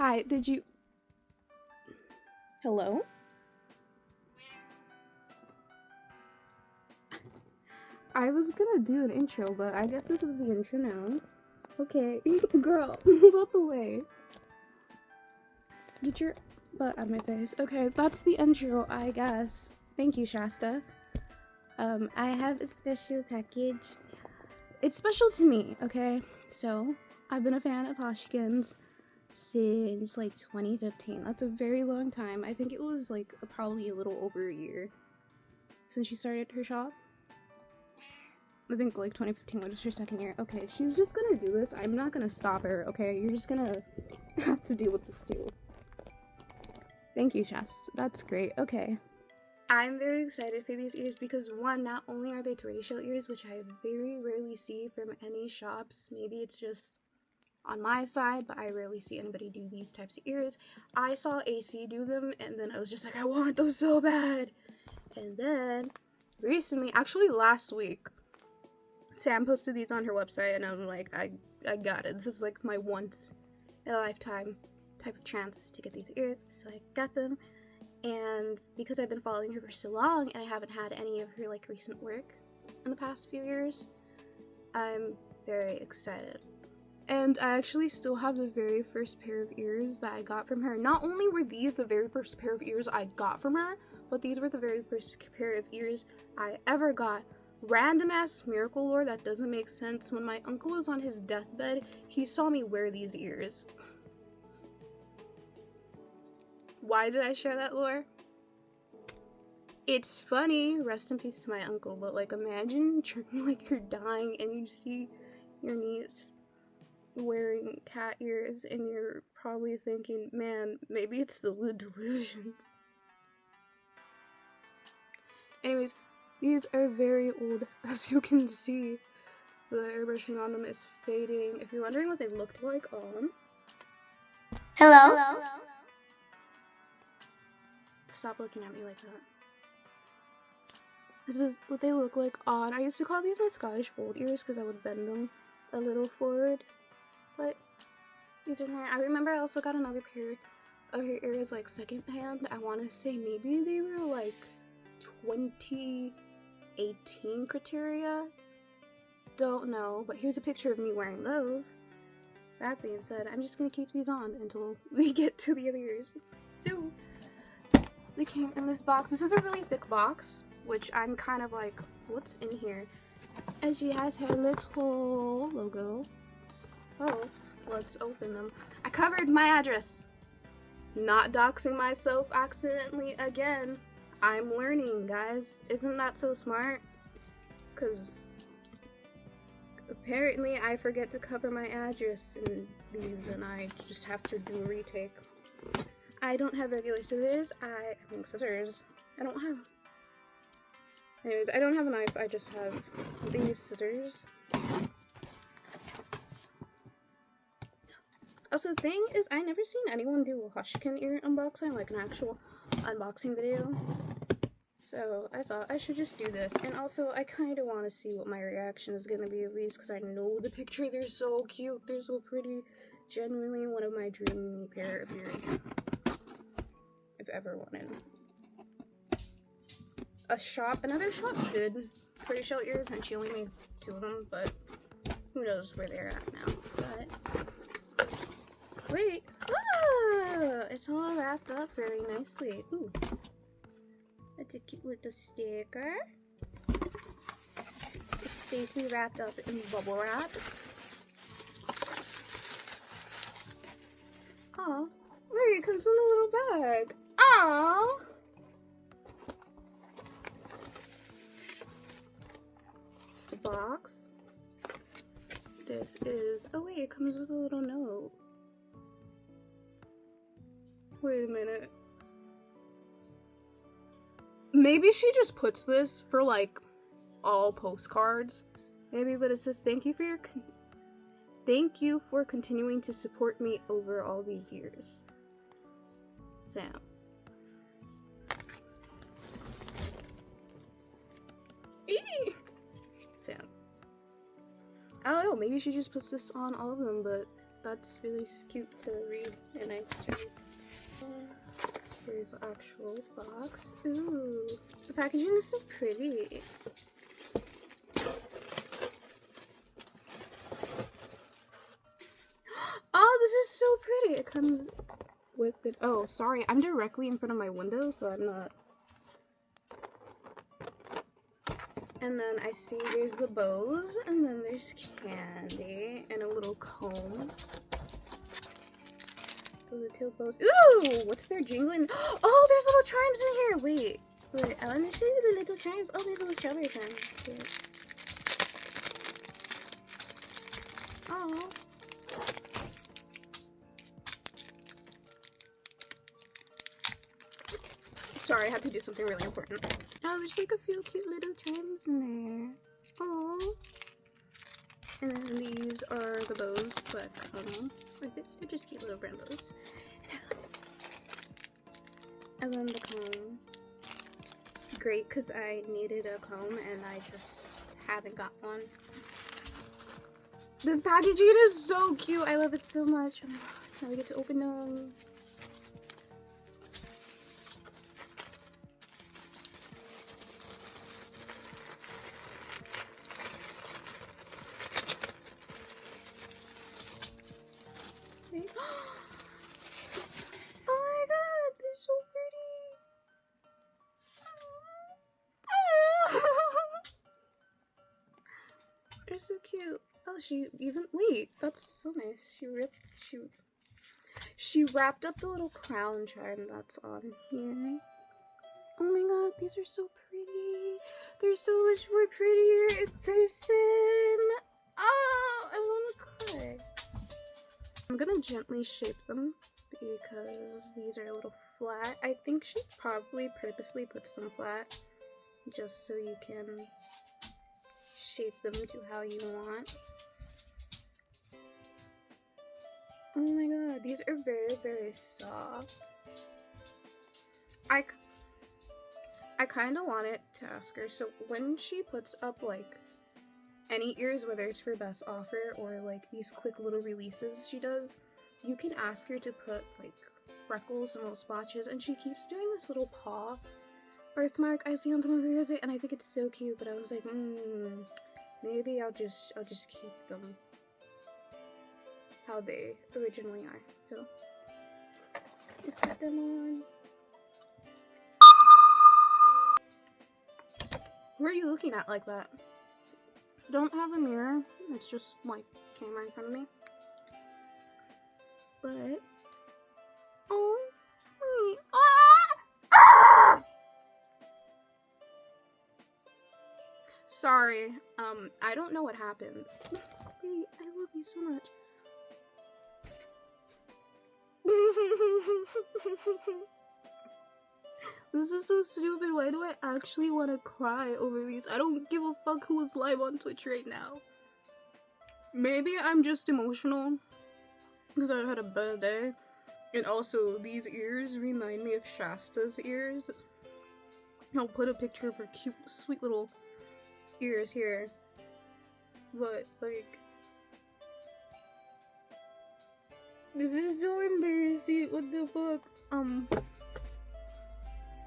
Hi, did you... Hello? I was gonna do an intro, but I guess this is the intro now. Okay, girl, move out the way. Get your butt out of my face. Okay, that's the intro, I guess. Thank you, Shasta. I have a special package. It's special to me, okay? So, I've been a fan of Hoshiikins since, like, 2015. That's a very long time. I think it was, like, probably a little over a year since she started her shop. I think, like, 2015 was her second year. Okay, she's just gonna do this. I'm not gonna stop her, okay? You're just gonna have to deal with this, too. Thank you, Shasta. That's great. Okay. I'm very excited for these ears because, one, not only are they tortoiseshell ears, which I very rarely see from any shops. Maybe it's just on my side, but I rarely see anybody do these types of ears. I saw AC do them, and then I was just like, I want those so bad. And then, recently, actually last week, Sam posted these on her website, and I'm like, I got it. This is like my once in a lifetime type of chance to get these ears, so I got them. And because I've been following her for so long and I haven't had any of her like recent work in the past few years, I'm very excited. And I actually still have the very first pair of ears that I got from her. Not only were these the very first pair of ears I got from her, but these were the very first pair of ears I ever got. Random ass miracle lore that doesn't make sense. When my uncle was on his deathbed, he saw me wear these ears. Why did I share that lore? It's funny, rest in peace to my uncle, but like imagine like you're dying and you see your niece wearing cat ears and you're probably thinking, man, maybe it's the delusions. Anyways, these are very old, as you can see. The airbrushing on them is fading. If you're wondering what they looked like on... Hello? Stop looking at me like that. This is what they look like on. I used to call these my Scottish fold ears because I would bend them a little forward. But these are not. I remember I also got another pair of her ears like secondhand. I want to say maybe they were like 2018 criteria. Don't know. But here's a picture of me wearing those. That being said, I'm just going to keep these on until we get to the other ears. So... they came in this box. This is a really thick box, which I'm kind of like, what's in here? And she has her little logo. So, let's open them. I covered my address. Not doxing myself accidentally again. I'm learning, guys. Isn't that so smart? Because apparently I forget to cover my address in these and I just have to do a retake. I don't have regular scissors. I think scissors. I don't have. Anyways, I don't have a knife. I just have these scissors. Also, the thing is, I never seen anyone do a Hoshiikin ear unboxing, like an actual unboxing video. So I thought I should just do this. And also, I kind of want to see what my reaction is going to be of these, because I know the picture. They're so cute. They're so pretty. Genuinely one of my dream pair of ears. I've ever wanted. Another shop did tortoiseshell ears and she only made 2 of them, but who knows where they're at now. But wait, it's all wrapped up very nicely. Ooh, that's a cute little sticker. It's safely wrapped up in bubble wrap. Oh, look, it comes in a little bag. Aww. It's the box. This is, oh wait, it comes with a little note. Wait a minute. Maybe she just puts this for like all postcards. Maybe, but it says thank you for continuing to support me over all these years. Sam. Sam. I don't know, maybe she just puts this on all of them, but That's really cute to read and nice to read. Here's the actual box. Ooh, the packaging is so pretty. Oh, this is so pretty. It comes with it. Oh, sorry. I'm directly in front of my window, so I'm not. And then I see there's the bows, and then there's candy, and a little comb. The little bows. Ooh! What's their jingling? Oh, there's little chimes in here! Wait, I want to show you the little chimes. Oh, there's a little strawberry chime. Oh. Sorry, I had to do something really important. Oh, there's like a few cute little chimes in there. Oh. And then these are the bows that come with it. They're just cute little brand bows. And then the comb. Great, because I needed a comb and I just haven't got one. This packaging is so cute. I love it so much. Now we get to open them. Oh my god, they're so pretty. They're so cute. Oh, she even wait. That's so nice. She wrapped up the little crown chime that's on here. Oh my god, these are so pretty. They're so much more prettier in person. Oh, I want to cry. I'm gonna gently shape them because these are a little flat. I think she probably purposely puts them flat just so you can shape them to how you want. Oh my god, these are very, very soft. I kind of wanted to ask her, so when she puts up like any ears, whether it's for best offer or like these quick little releases she does, you can ask her to put like freckles and little splotches, and she keeps doing this little paw birthmark I see on some of her ears, and I think it's so cute, but I was like, maybe I'll just keep them how they originally are. So just put them on. What are you looking at like that? Don't have a mirror, it's just my camera in front of me. But oh, sorry, I don't know what happened. Wait, I love you so much. This is so stupid. Why do I actually want to cry over these? I don't give a fuck who's live on Twitch right now. Maybe I'm just emotional because I had a bad day. And also, these ears remind me of Shasta's ears. I'll put a picture of her cute, sweet little ears here. But, like, this is so embarrassing. What the fuck?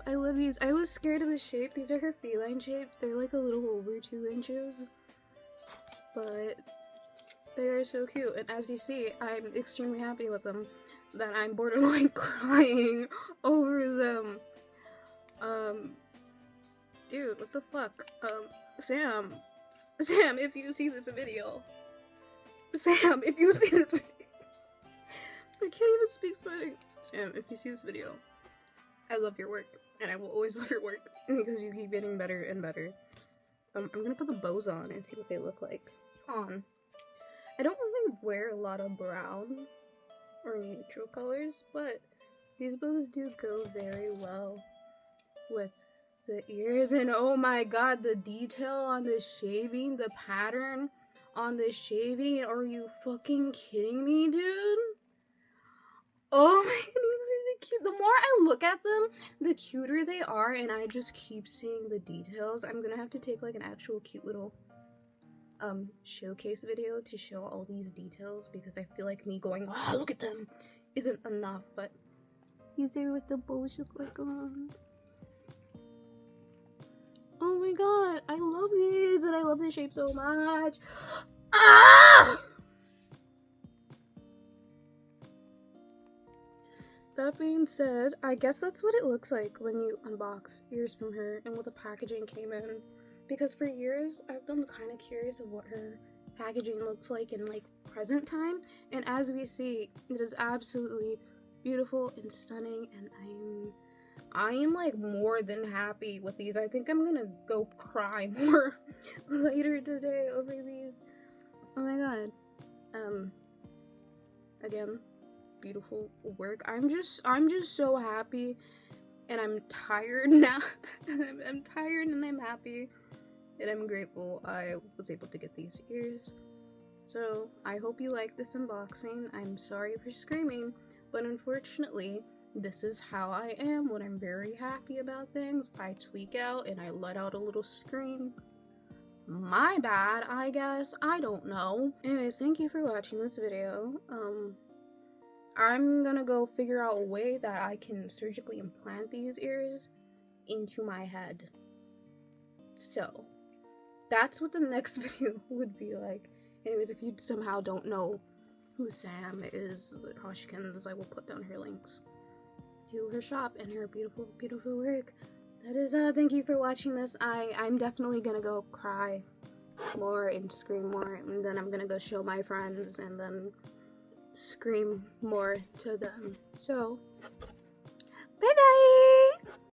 I love these. I was scared of the shape. These are her feline shape. They're like a little over 2 inches. But they are so cute. And as you see, I'm extremely happy with them. That I'm borderline crying over them. Dude, what the fuck? Sam, if you see this video. Sam, if you see this video. I can't even speak Spanish. Sam, if you see this video, I love your work. And I will always love your work. Because you keep getting better and better. I'm gonna put the bows on and see what they look like. On. I don't really wear a lot of brown or neutral colors, but these bows do go very well with the ears. And oh my god, the detail on the shaving, the pattern on the shaving. Are you fucking kidding me, dude? Oh my god, these are the cute. The more I look at them, the cuter they are, and I just keep seeing the details. I'm gonna have to take like an actual cute little showcase video to show all these details because I feel like me going, ah, look at them, isn't enough, but these are what the bows look like on. Oh my god, I love these and I love the shape so much. Ah! That being said, I guess that's what it looks like when you unbox ears from her and what the packaging came in. Because for years, I've been kind of curious of what her packaging looks like in like present time. And as we see, it is absolutely beautiful and stunning. And I am like more than happy with these. I think I'm gonna go cry more later today over these. Oh my god. Again, beautiful work. I'm just so happy, and I'm tired now. I'm tired and I'm happy, and I'm grateful I was able to get these ears. So I hope you like this unboxing. I'm sorry for screaming, but unfortunately this is how I am when I'm very happy about things. I tweak out and I let out a little scream. My bad, I guess. I don't know. Anyways, thank you for watching this video. I'm gonna go figure out a way that I can surgically implant these ears into my head. So, that's what the next video would be like. Anyways, if you somehow don't know who Sam is with Hoshiikins, I will put down her links to her shop and her beautiful, beautiful work. That is, thank you for watching this. I'm definitely gonna go cry more and scream more, and then I'm gonna go show my friends, and then scream more to them. So, bye bye!